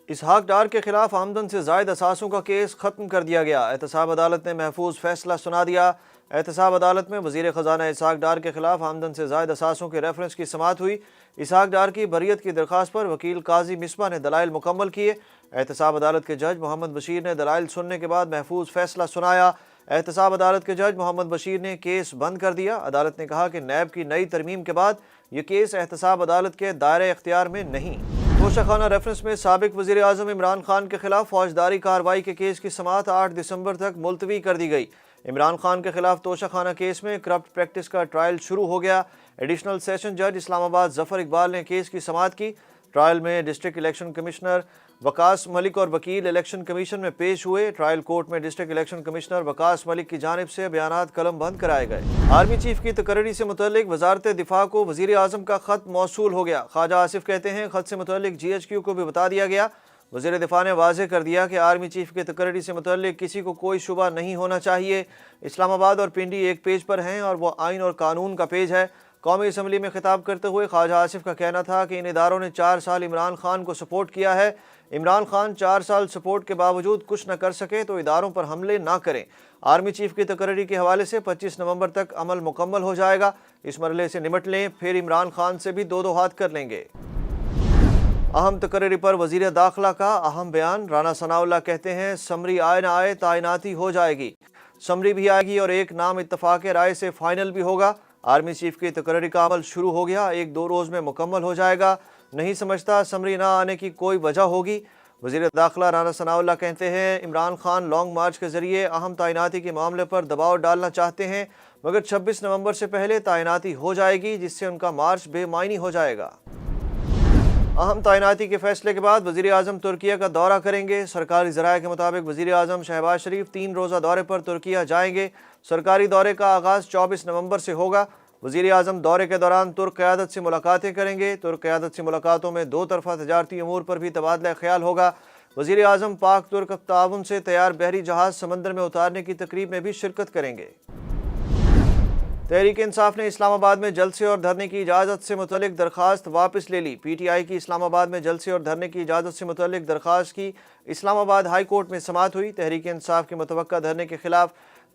اسحاق ڈار کے خلاف آمدن سے زائد اثاثوں کا کیس ختم کر دیا گیا۔ احتساب عدالت نے محفوظ فیصلہ سنا دیا۔ احتساب عدالت میں وزیر خزانہ اسحاق ڈار کے خلاف آمدن سے زائد اثاثوں کے ریفرنس کی سماعت ہوئی۔ اسحاق ڈار کی بریت کی درخواست پر وکیل قاضی مصباح نے دلائل مکمل کیے۔ احتساب عدالت کے جج محمد بشیر نے دلائل سننے کے بعد محفوظ فیصلہ سنایا۔ احتساب عدالت کے جج محمد بشیر نے کیس بند کر دیا۔ عدالت نے کہا کہ نیب کی نئی ترمیم کے بعد یہ کیس احتساب عدالت کے دائرہ اختیار میں نہیں۔ توشہ خانہ ریفرنس میں سابق وزیر اعظم عمران خان کے خلاف فوجداری کارروائی کے کیس کی سماعت 8 دسمبر تک ملتوی کر دی گئی۔ عمران خان کے خلاف توشہ خانہ کیس میں کرپٹ پریکٹس کا ٹرائل شروع ہو گیا۔ ایڈیشنل سیشن جج اسلام آباد ظفر اقبال نے کیس کی سماعت کی۔ ٹرائل میں ڈسٹرکٹ الیکشن کمشنر وقاص ملک اور وکیل الیکشن کمیشن میں پیش ہوئے۔ ٹرائل کورٹ میں ڈسٹرکٹ الیکشن کمشنر وقاص ملک کی جانب سے بیانات قلم بند کرائے گئے۔ آرمی چیف کی تقرری سے متعلق وزارت دفاع کو وزیر اعظم کا خط موصول ہو گیا۔ خواجہ آصف کہتے ہیں خط سے متعلق جی ایچ کیو کو بھی بتا دیا گیا۔ وزیر دفاع نے واضح کر دیا کہ آرمی چیف کی تقرری سے متعلق کسی کو کوئی شبہ نہیں ہونا چاہیے۔ اسلام آباد اور پنڈی ایک پیج پر ہیں اور وہ آئین اور قانون کا پیج ہے۔ قومی اسمبلی میں خطاب کرتے ہوئے خواجہ آصف کا کہنا تھا کہ ان اداروں نے 4 سال عمران خان کو سپورٹ کیا ہے۔ عمران خان 4 سال سپورٹ کے باوجود کچھ نہ کر سکے تو اداروں پر حملے نہ کریں۔ آرمی چیف کی تقرری کے حوالے سے 25 نومبر تک عمل مکمل ہو جائے گا۔ اس مرحلے سے نمٹ لیں، پھر عمران خان سے بھی 2 ہاتھ کر لیں گے۔ اہم تقرری پر وزیر داخلہ کا اہم بیان۔ رانا ثناء اللہ کہتے ہیں سمری آئے نہ آئے تعیناتی ہو جائے گی۔ سمری بھی آئے گی اور ایک نام اتفاق رائے سے فائنل بھی ہوگا۔ آرمی چیف کی تقرری کا عمل شروع ہو گیا، 1-2 روز میں مکمل ہو جائے گا۔ نہیں سمجھتا سمری نہ آنے کی کوئی وجہ ہوگی۔ وزیر داخلہ رانا ثناء اللہ کہتے ہیں عمران خان لانگ مارچ کے ذریعے اہم تعیناتی کے معاملے پر دباؤ ڈالنا چاہتے ہیں، مگر 26 نومبر سے پہلے تعیناتی ہو جائے گی جس سے ان کا مارچ بے معنی ہو جائے گا۔ اہم تعیناتی کے فیصلے کے بعد وزیر اعظم ترکیہ کا دورہ کریں گے۔ سرکاری ذرائع کے مطابق وزیر اعظم شہباز شریف 3 روزہ دورے پر ترکیہ جائیں گے۔ سرکاری دورے کا آغاز 24 نومبر سے ہوگا۔ وزیر اعظم دورے کے دوران ترک قیادت سے ملاقاتیں کریں گے۔ ترک قیادت سے ملاقاتوں میں 2 طرفہ تجارتی امور پر بھی تبادلہ خیال ہوگا۔ وزیر اعظم پاک ترک تعاون سے تیار بحری جہاز سمندر میں اتارنے کی تقریب میں بھی شرکت کریں گے۔ تحریک انصاف نے اسلام آباد میں جلسے اور دھرنے کی اجازت سے متعلق درخواست واپس لے لی۔ پی ٹی آئی کی اسلام آباد میں جلسے اور دھرنے کی اجازت سے متعلق درخواست کی اسلام آباد ہائی کورٹ میں سماعت ہوئی۔ تحریک انصاف کے متوقع دھرنے کے خلاف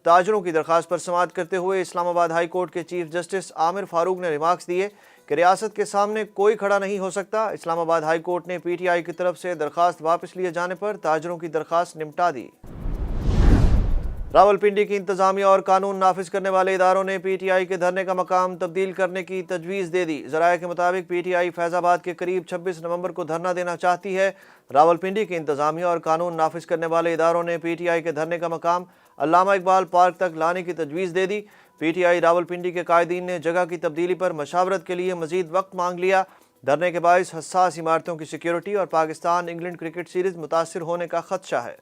تاجروں کی درخواست پر سماعت کرتے ہوئے اسلام آباد ہائی کورٹ کے چیف جسٹس عامر فاروق نے ریمارکس دیے کہ ریاست کے سامنے کوئی کھڑا نہیں ہو سکتا۔ اسلام آباد ہائی کورٹ نے پی ٹی آئی کی طرف سے درخواست واپس لیے جانے پر تاجروں کی درخواست نمٹا دی۔ راولپنڈی کی انتظامیہ اور قانون نافذ کرنے والے اداروں نے پی ٹی آئی کے دھرنے کا مقام تبدیل کرنے کی تجویز دے دی۔ ذرائع کے مطابق پی ٹی آئی فیض آباد کے قریب 26 نومبر کو دھرنا دینا چاہتی ہے۔ راولپنڈی کی انتظامیہ اور قانون نافذ کرنے والے اداروں نے پی ٹی آئی کے دھرنے کا مقام علامہ اقبال پارک تک لانے کی تجویز دے دی۔ پی ٹی آئی راولپنڈی کے قائدین نے جگہ کی تبدیلی پر مشاورت کے لیے مزید وقت مانگ لیا۔ دھرنے کے باعث حساس عمارتوں کی سیکیورٹی اور پاکستان انگلینڈ کرکٹ سیریز متاثر ہونے کا خدشہ ہے۔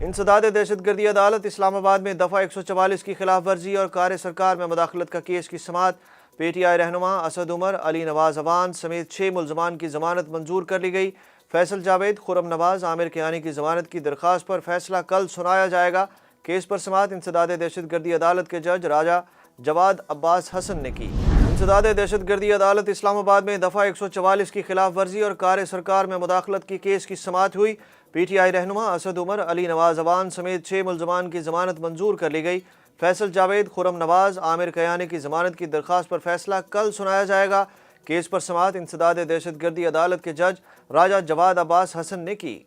انسداد دہشت گردی عدالت اسلام آباد میں دفعہ 144 کی خلاف ورزی اور کار سرکار میں مداخلت کا کیس کی سماعت۔ پی ٹی آئی رہنما اسد عمر، علی نواز اوان سمیت 6 ملزمان کی ضمانت منظور کر لی گئی۔ فیصل جاوید، خرم نواز، عامر کیانی کی ضمانت کی درخواست پر فیصلہ کل سنایا جائے گا۔ کیس پر سماعت انسداد دہشت گردی عدالت کے جج راجہ جواد عباس حسن نے کی۔ انسداد دہشت گردی عدالت اسلام آباد میں دفعہ 144 کی خلاف ورزی اور کار سرکار میں مداخلت کی کیس کی سماعت ہوئی۔ پی ٹی آئی رہنما اسد عمر، علی نواز اوان سمیت 6 ملزمان کی ضمانت منظور کر لی گئی۔ فیصل جاوید، خرم نواز، عامر کیانی کی ضمانت کی درخواست پر فیصلہ کل سنایا جائے گا۔ کیس پر سماعت انسداد دہشت گردی عدالت کے جج راجہ جواد عباس حسن نے کی۔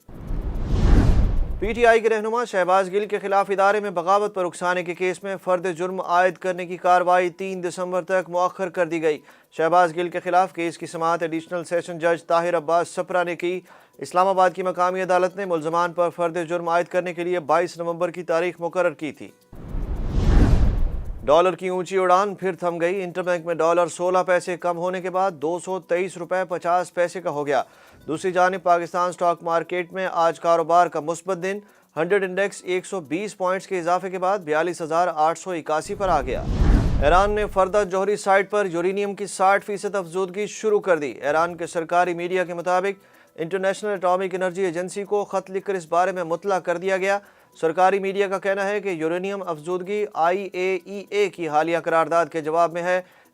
پی ٹی آئی کے رہنما شہباز گل کے خلاف ادارے میں بغاوت پر اکسانے کے کیس میں فرد جرم عائد کرنے کی کارروائی 3 دسمبر تک مؤخر کر دی گئی۔ شہباز گل کے خلاف کیس کی سماعت ایڈیشنل سیشن جج طاہر عباس سپرا نے کی۔ اسلام آباد کی مقامی عدالت نے ملزمان پر فرد جرم عائد کرنے کے لیے 22 نومبر کی تاریخ مقرر کی تھی۔ ڈالر کی اونچی اڑان پھر تھم گئی۔ انٹر بینک میں ڈالر 16 پیسے کم ہونے کے بعد 223 روپے 50 پیسے کا ہو گیا۔ دوسری جانب پاکستان سٹاک مارکیٹ میں آج کاروبار کا مثبت دن۔ 100 انڈیکس 120 پوائنٹس کے اضافے کے بعد 42,881 پر آ گیا۔ ایران نے فردہ جوہری سائٹ پر یورینیم کی 60% افزودگی شروع کر دی۔ ایران کے سرکاری میڈیا کے مطابق انٹرنیشنل ایٹامک انرجی ایجنسی کو خط لکھ کر اس بارے میں مطلع کر دیا گیا۔ سرکاری میڈیا کا کہنا ہے کہ یورینیم افزودگی IAEA کی حالیہ قرارداد کے جواب میں ہے۔